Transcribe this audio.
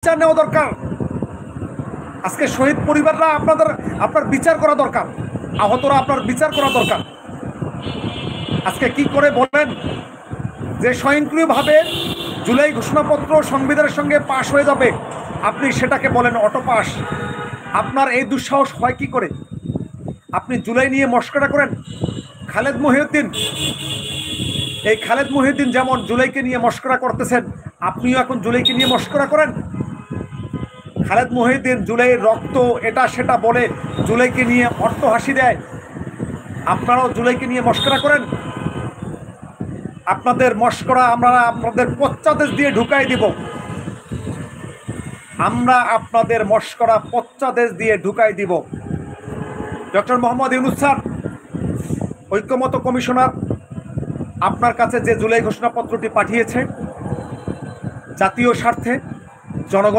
বিচার নেওয়া দরকার। আজকে শহীদ পরিবাররা আপনার বিচার করা দরকার, আহতরা আপনার বিচার করা দরকার। আজকে কি করে বলেন যে স্বয়ংক্রিয়ভাবে জুলাই ঘোষণাপত্র সংবিধানের সঙ্গে পাশ হয়ে যাবে, আপনি সেটাকে বলেন অটো পাস। আপনার এই দুঃসাহস হয় কি করে? আপনি জুলাই নিয়ে মস্করা করেন। খালেদ মহিউদ্দিন যেমন জুলাইকে নিয়ে মস্করা করতেছেন, আপনিও এখন জুলাইকে নিয়ে মস্করা করেন। খালেদ মহিউদ্দিন জুলাইয়ের রক্ত এটা সেটা বলে জুলাইকে নিয়ে অট্টহাসি দেয়, আপনারাও জুলাইকে নিয়ে মস্করা করেন। আপনাদের মস্করা আমরা আপনাদের পশ্চাদেশ দিয়ে ঢুকাই দিব। আমরা আপনাদের মস্করা পশ্চাদেশ দিয়ে ঢুকাই দিব। ডক্টর মোহাম্মদ ইউনূস স্যার, ঐক্যমত্য কমিশনার আপনার কাছে যে জুলাই ঘোষণাপত্রটি পাঠিয়েছে জাতীয় স্বার্থে জনগণ